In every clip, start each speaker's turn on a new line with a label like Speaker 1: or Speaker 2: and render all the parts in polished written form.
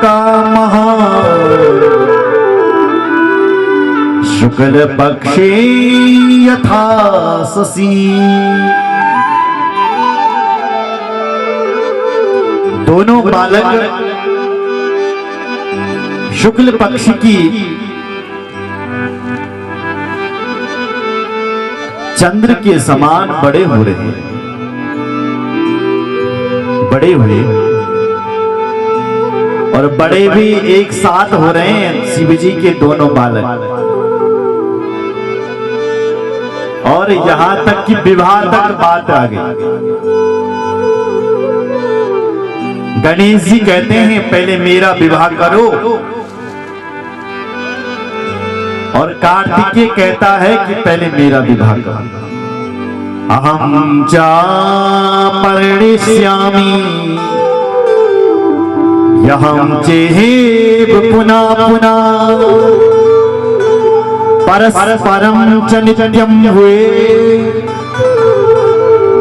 Speaker 1: का महान शुक्ल पक्षे यथा शशि। दोनों बालक शुक्ल पक्ष की चंद्र के समान बड़े हो रहे हैं, बड़े हुए और बड़े भी एक साथ हो रहे हैं शिव जी के दोनों बालक। और यहां तक कि विवाह तक बात आ गई। गणेश जी कहते हैं पहले मेरा विवाह करो, और कार्तिकेय कहता है कि पहले मेरा विवाह करो। अहम चा परिणिष्यामि यहम चेहेव पुनः पुनः परस्परं च नित्यं हुए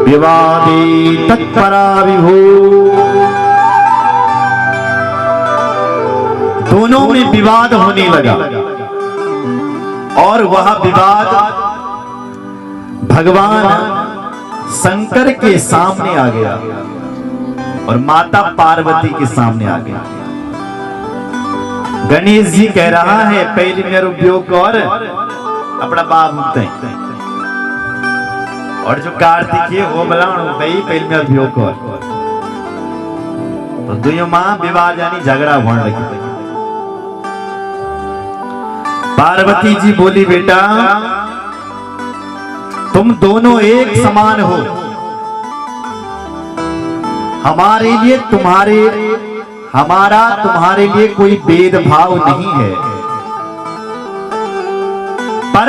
Speaker 1: विवादे तत्परा विभो। दोनों में विवाद होने लगा और वह विवाद भगवान शंकर के सामने आ गया और माता पार्वती के सामने आ गया। गणेश जी कह रहा है पहले मेरा उपयोग कर अपना बाप होते हैं, और जो कार्तिकेय वो बलाण पहले मेरा उपयोग कर। तो दोनों मां विवाद यानी झगड़ा होने लगी। पार्वती जी बोली बेटा तुम दोनों एक समान हो, हमारे लिए हमारा तुम्हारे लिए कोई भेदभाव नहीं है, पर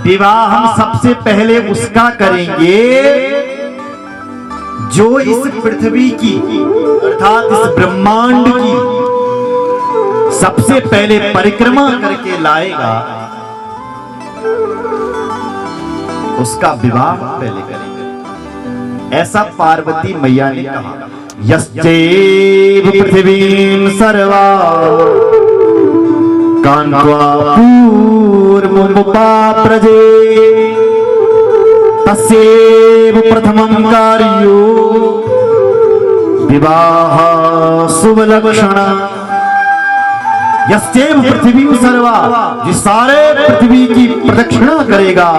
Speaker 1: विवाह हम सबसे पहले उसका करेंगे जो इस पृथ्वी की अर्थात इस ब्रह्मांड की सबसे पहले परिक्रमा करके लाएगा, उसका विवाह पहले करेंगे। ऐसा पार्वती मैया ने कहा। यश्चैव पृथिवीं सर्वा कान्त्वा पूर्वमुपाप्रजे तस्यैव प्रथमं कार्यो विवाह शुभलक्षणा। यस्यैव पृथ्वी सर्वा, जिस सारे पृथ्वी की प्रदक्षिणा करेगा,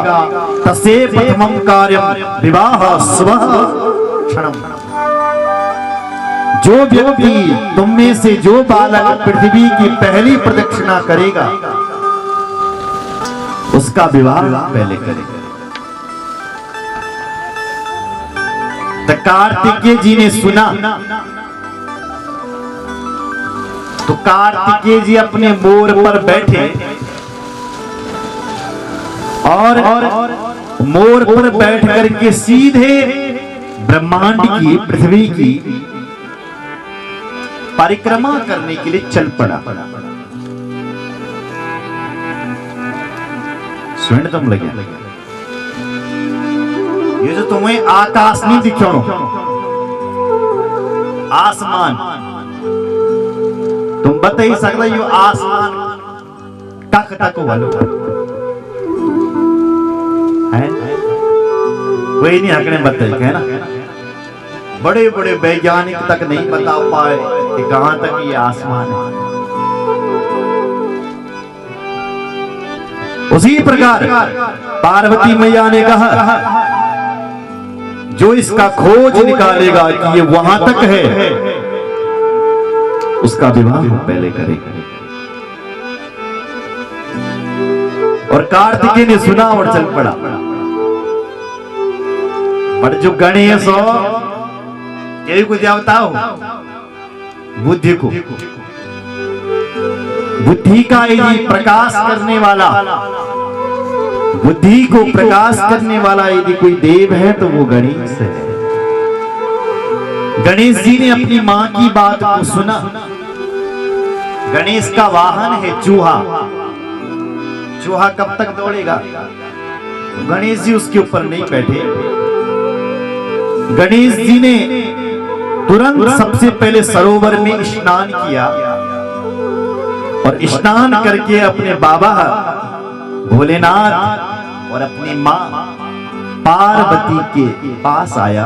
Speaker 1: तस्यैव प्रथमं कार्यं विवाह शुभः क्षणम्। जो व्यक्ति तुम में से जो बालक पृथ्वी की पहली प्रदक्षिणा करेगा उसका विवाह पहले करेगा। तो कार्तिकेय जी ने सुना तो कार्तिकेय जी अपने मोर पर बैठे और मोर पर बैठ करके सीधे ब्रह्मांड की पृथ्वी की परिक्रमा करने के लिए चल पड़ा। स्वर्ण तुम लगे ये जो तुम्हें आकाश नहीं दिखो, आसमान तुम बता ही सकता यो आसमान कख तक वालो है, कोई नहीं हकने बताई है ना। बड़े बड़े वैज्ञानिक तक नहीं बता पाए कि कहां तक ये आसमान है। उसी प्रकार पार्वती मैया ने कहा जो इसका खोज निकालेगा कि ये वहां तक है उसका विवाह पहले करेगा। और कार्तिकेय ने सुना और चल पड़ा। पर जो गणेश हो ये को देवता हो बुद्धि को, बुद्धि का यदि प्रकाश करने वाला, बुद्धि को प्रकाश करने वाला यदि कोई देव है तो वो गणेश है। गणेश जी ने अपनी मां की बात को सुना। गणेश का वाहन है चूहा। चूहा कब तक दौड़ेगा? गणेश जी उसके ऊपर नहीं बैठे। गणेश जी ने तुरंत सबसे पहले सरोवर में स्नान किया और स्नान करके अपने बाबा भोलेनाथ और अपनी मां पार्वती के पास आया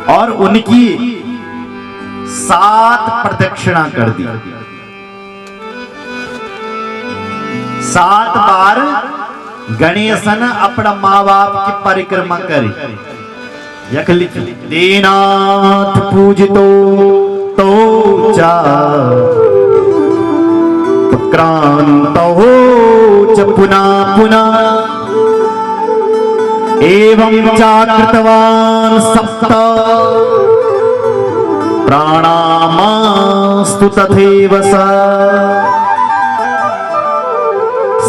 Speaker 1: और उनकी 7 प्रदक्षिणा कर दी। 7 बार गणेशन अपना माँ बाप की परिक्रमा करी। यख लिख दीनाथ पूजितो तो चा क्रांतो च पुनः पुनः एवं चाकृतवान् सप्त प्राणामास्तु तथैव स।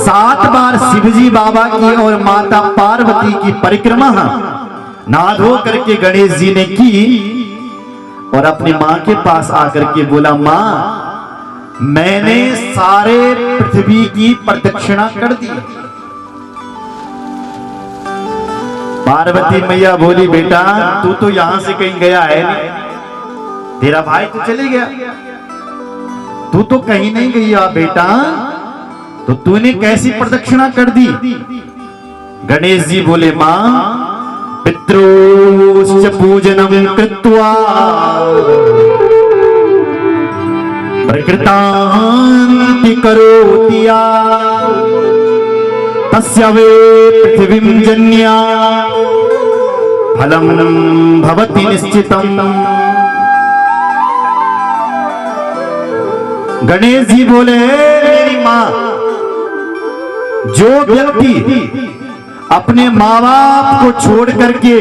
Speaker 1: 7 बार शिवजी बाबा की और माता पार्वती की परिक्रमा नहा धो करके गणेश जी ने की और अपनी मां के पास आकर के बोला, मां मैंने सारे पृथ्वी की प्रदक्षिणा कर दी। पार्वती मैया बोली, बेटा तू तो यहां से कहीं गया है नहीं, तेरा भाई तो चले गया, तू तो कहीं नहीं गया बेटा, तो तूने कैसी प्रदक्षिणा कर दी? गणेश जी बोले, मां पितृश्च पूजनम कृत्वा प्रकृतान्ति करोति या तस्य वे पृथिवीं जन्या फलं भवति निश्चितम्। गणेश जी बोले, मेरी मां, जो व्यक्ति अपने माँ बाप को छोड़ करके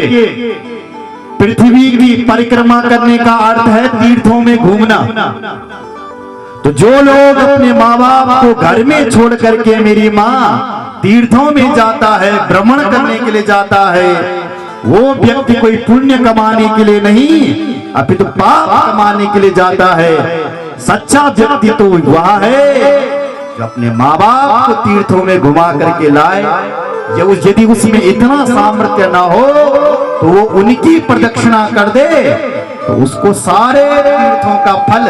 Speaker 1: पृथ्वी की परिक्रमा करने का अर्थ है तीर्थों में घूमना, तो जो लोग अपने माँ बाप को घर में छोड़ करके मेरी माँ तीर्थों में जाता है, भ्रमण करने के लिए जाता है, वो व्यक्ति कोई पुण्य कमाने के लिए नहीं अपितु पाप कमाने के लिए जाता है। सच्चा व्यक्ति तो वह है जो अपने माँ बाप को तीर्थों में घुमा करके लाए। यदि उसमें इतना सामर्थ्य ना हो तो वो उनकी प्रदक्षिणा कर दे तो उसको सारे तीर्थों का फल,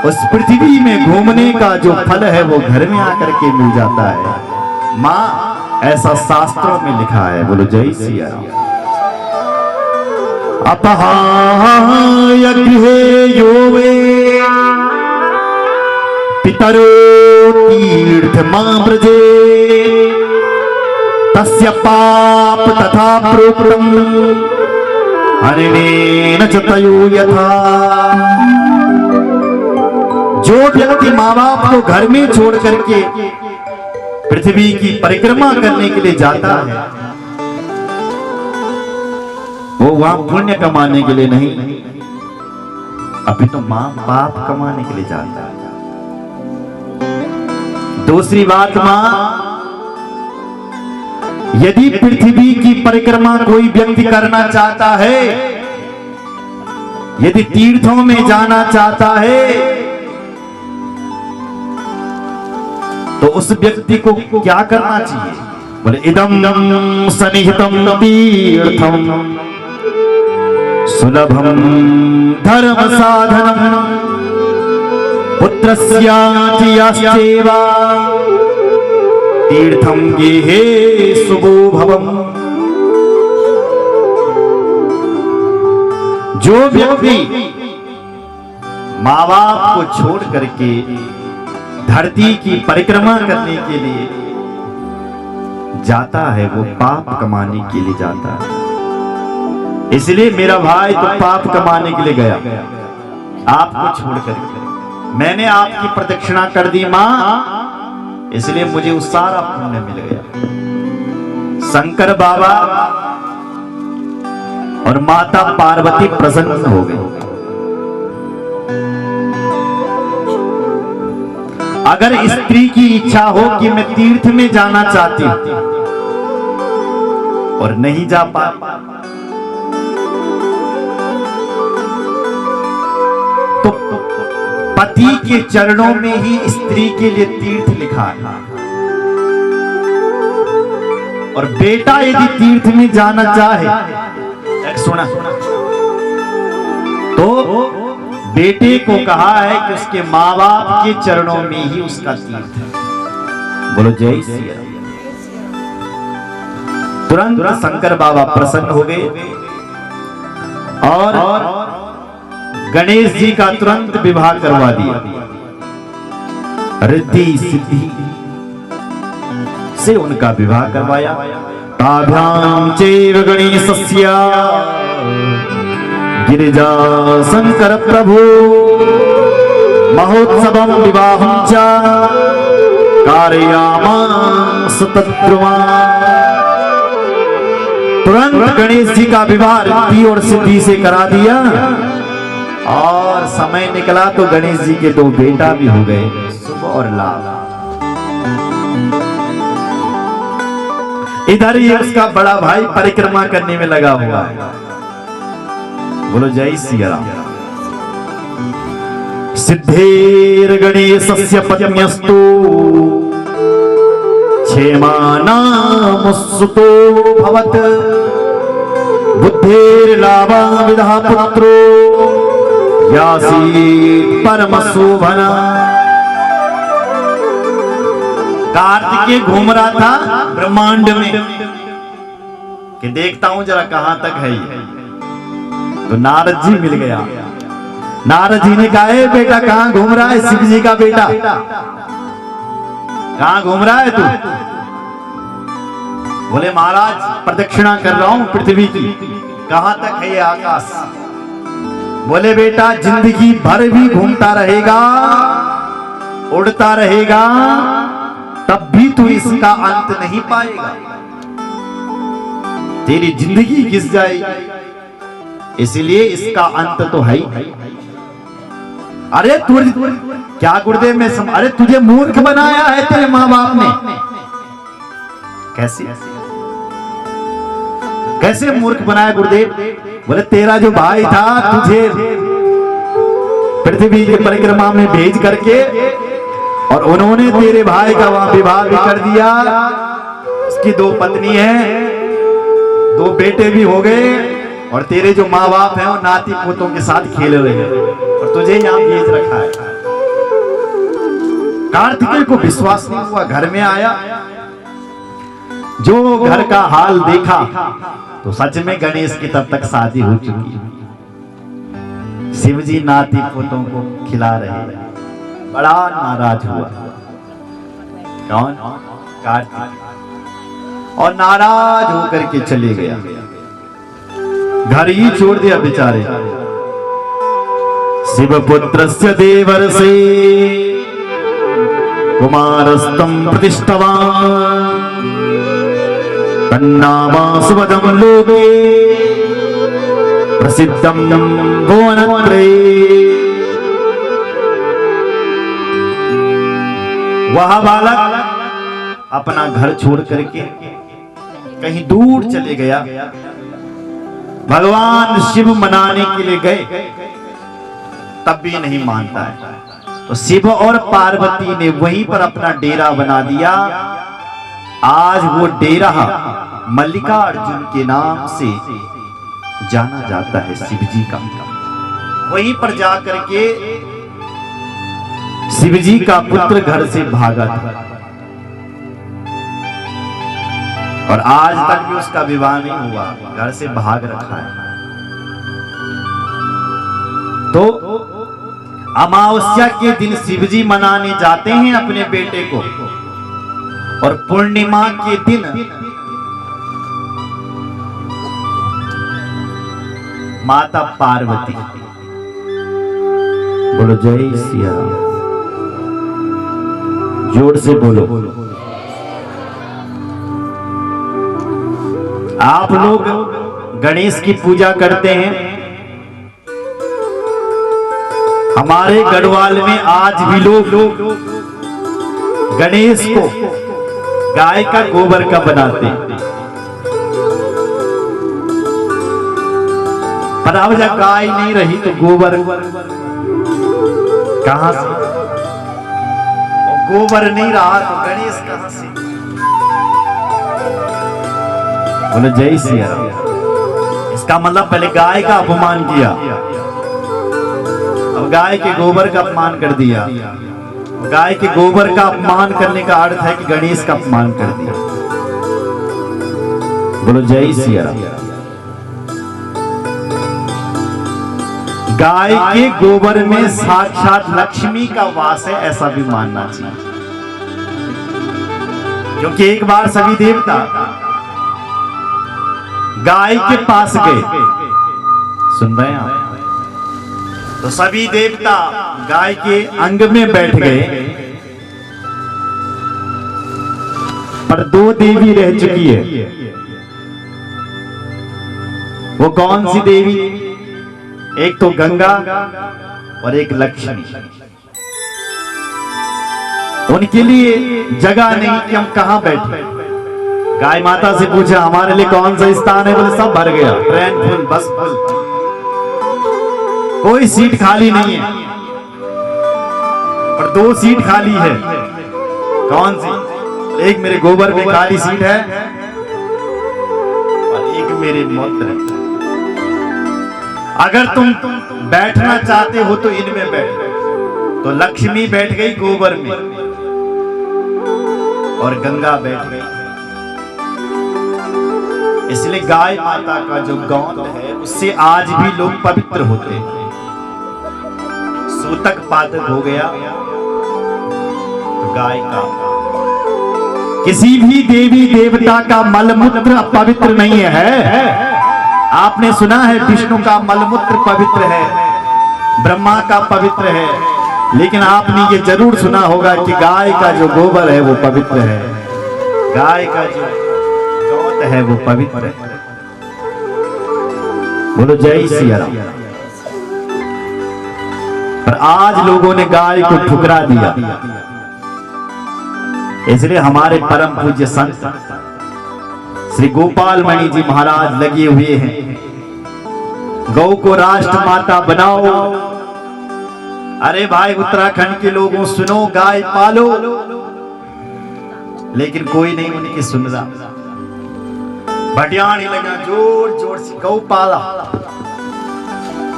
Speaker 1: उस पृथ्वी में घूमने का जो फल है वो घर में आकर के मिल जाता है। माँ, ऐसा शास्त्रों में लिखा है। बोलो जय सिया राम। अपहाय गृहे यो वे पितरो तीर्थमाव्रजे तस्य पाप तथा प्रोक्तम् हरिणेन च तयो यथा। जो व्यक्ति माँ बाप को घर में छोड़ करके पृथ्वी की परिक्रमा करने के लिए जाता है, वो वहां पुण्य कमाने के लिए नहीं, अभी तो माँ बाप कमाने के लिए जाता है। दूसरी बात, मां, यदि पृथ्वी की परिक्रमा कोई व्यक्ति करना चाहता है, यदि तीर्थों में जाना चाहता है, तो उस व्यक्ति को क्या करना चाहिए? बोले इदं सनिहितं तीर्थं सुलभं धर्म साधनम् पुत्रस्याचि याश्चैवा तीर्थं गेहे शुभो भवम्। जो व्यक्ति माँ बाप को छोड़ करके धरती की परिक्रमा करने के लिए जाता है, वो पाप कमाने के लिए जाता है। इसलिए मेरा भाई तो पाप कमाने के लिए गया, आपको छोड़ करके। मैंने आपकी प्रदक्षिणा कर दी मां, इसलिए मुझे वो सारा पुण्य मिल गया। शंकर बाबा और माता पार्वती प्रसन्न हो गई। अगर स्त्री की इच्छा हो कि मैं तीर्थ में जाना चाहती हूं और नहीं जा पा, तो पति के चरणों में ही स्त्री के लिए तीर्थ लिखा है। और बेटा यदि तीर्थ में जाना चाहे, सुना, तो बेटे को कहा है कि उसके माँ बाप के चरणों में ही उसका तीर्थ है। बोलो जय सिया राम। तुरंत शंकर बाबा प्रसन्न हो गए और गणेश जी का तुरंत विवाह करवा दिया। रिद्धि सिद्धि से उनका विवाह करवाया। ताभ्याम चैव गणेशस्य गिरिजा शंकर प्रभु महोत्सवम विवाहं च कारयामास तद्रुमा। तुरंत गणेश जी का विवाह रिद्धि और सिद्धि से करा दिया और समय निकला तो गणेश जी के 2 बेटा भी हो गए, शुभ और लाभ। इधर ही उसका बड़ा भाई परिक्रमा करने में लगा हुआ है। बोलो जय सिया राम। सिद्धेर गणेशस्य पत्न्यस्तु क्षेमानामुस्सुतो भवत् बुद्धिर्लाभा विदः पुत्रो यासीत् परमशोभना। कार्तिकेय घूम रहा था ब्रह्मांड में कि देखता हूं जरा कहां तक है ये। तो नारद जी मिल गया। नारद जी ने कहा, बेटा कहां घूम रहा है? शिव जी का बेटा कहां घूम रहा है तू? बोले महाराज प्रदक्षिणा कर रहा हूं पृथ्वी की। कहां तक है ये आकाश? बोले बेटा जिंदगी भर भी घूमता रहेगा, उड़ता रहेगा, तब भी तू इसका अंत नहीं पाएगा। तेरी जिंदगी घिस जाएगी, इसलिए इसका अंत तो है ही। अरे तू क्या गुरुदेव में अरे तुझे मूर्ख बनाया है तेरे माँ बाप ने। कैसे कैसे मूर्ख बनाया गुरुदेव? बोले तेरा जो भाई था तुझे पृथ्वी की परिक्रमा में भेज करके और उन्होंने तेरे भाई का वहां विवाह भी कर दिया। उसकी 2 पत्नी है, 2 बेटे भी हो गए और तेरे जो माँ बाप हैं वो नाती पोतों के साथ खेल रहे हैं और तुझे यहाँ भेज रखा है। कार्तिकेय को विश्वास नहीं हुआ, घर में आया, जो घर का हाल देखा तो सच में गणेश की तब तक शादी हो चुकी है। शिवजी नाती पोतों को खिला रहे हैं। बड़ा नाराज हुआ। कौन? कार्तिक। और नाराज होकर के चले गया, घर ही छोड़ दिया बेचारे। शिवपुत्रस्य देवर्षि कुमारस्तं प्रतिष्ठवान् तन्नामासुवदं लोके प्रसिद्धं भुवनत्रये। वह बालक अपना घर छोड़ करके कहीं दूर चले गया। भगवान शिव मनाने के लिए गए, तब भी नहीं मानता है। तो शिव और पार्वती ने वहीं पर अपना डेरा बना दिया। आज वो डेरा मल्लिकार्जुन के नाम से जाना जाता है, शिव जी का। वहीं पर जाकर के शिव जी का पुत्र घर से भागा था और आज तक भी उसका विवाह नहीं हुआ, घर से भाग रखा है। तो अमावस्या के दिन शिव जी मनाने जाते हैं अपने बेटे को और पूर्णिमा के दिन माता पार्वती। बोलो जय सिया राम। जोर से बोलो। आप लोग गणेश की पूजा करते हैं। हमारे गढ़वाल में आज भी लोग गणेश को गाय का गोबर का बनाते हैं। पर अब जब गाय नहीं रही तो गोबर कहां से? गोबर नहीं रहा तो गणेश कहां से? बोले जय सिया राम। इसका मतलब पहले गाय का अपमान किया, अब गाय के गोबर का अपमान कर दिया। गाय के गोबर का अपमान करने का अर्थ है कि गणेश का अपमान कर दिया। बोलो जय सिया राम। गाय के गोबर में साक्षात लक्ष्मी का वास है, ऐसा भी मानना चाहिए। क्योंकि एक बार सभी देवता गाय के पास गए, सुन रहे हैं आप? तो सभी देवता गाय के अंग में बैठ गए, पर दो देवी रह चुकी है। वो कौन सी देवी? एक तो गंगा और एक लक्ष्मी। उनके लिए जगह नहीं कि हम कहां बैठे। गाय माता से पूछा हमारे लिए कौन सा स्थान है? बोले सब भर गया, ट्रेन फुल, बस फुल, कोई सीट खाली नहीं है। पर दो सीट खाली है। कौन सी? एक मेरे गोबर में खाली सीट है और एक मेरे मूत्र है। अगर तुम बैठना चाहते हो तो इनमें बैठो। तो लक्ष्मी बैठ गई गोबर में और गंगा बैठ गई। इसलिए गाय माता का जो गौंद है उससे आज भी लोग पवित्र होते हैं। सूतक पातक हो गया तो गाय का। किसी भी देवी देवता का मलमूत्र पवित्र नहीं है। आपने सुना है विष्णु का मलमूत्र पवित्र है, ब्रह्मा का पवित्र है, लेकिन आपने ये जरूर सुना होगा कि गाय का जो गोबर है वो पवित्र है। गाय का जो गौंद है वो पवित्र है। बोलो जय सिया राम। पर आज लोगों ने गाय को ठुकरा दिया। इसलिए हमारे परम पूज्य संत श्री गोपाल मणि जी महाराज लगे हुए हैं, गौ को राष्ट्र माता बनाओ। अरे भाई उत्तराखंड के लोगों सुनो, गाय पालो। लेकिन कोई नहीं उनकी सुन रहा। भटियाणी लगा जोर जोर से गौ पाला,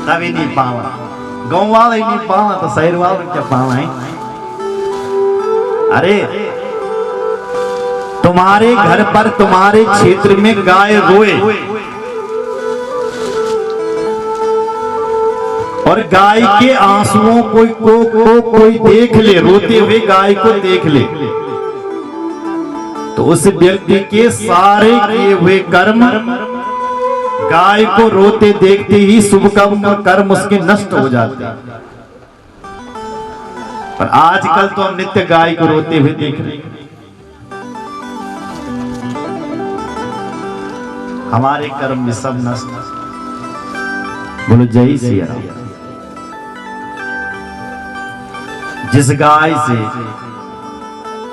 Speaker 1: तभी नहीं पाला। गौ वाला ही नहीं पाला तो शहर वाला क्या पाला है? अरे तुम्हारे घर पर, तुम्हारे क्षेत्र में गाय रोए और गाय के आंसुओं को कोई देख ले, रोते हुए गाय को देख ले, तो उस व्यक्ति के सारे किए हुए कर्म गाय को रोते देखते ही शुभ कर्म उसके नष्ट हो जाते हैं। पर आजकल तो हम नित्य गाय को रोते हुए देख रहे हैं। हमारे कर्म में सब नष्ट। बोलो जय सिया राम। जिस गाय से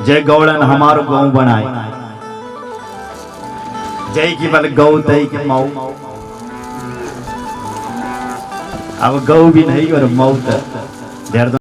Speaker 1: जय गौड़न हमारो गौ बनाए, जय की बल गौ तय की मऊ। अब गौ भी नहीं और मऊ तक।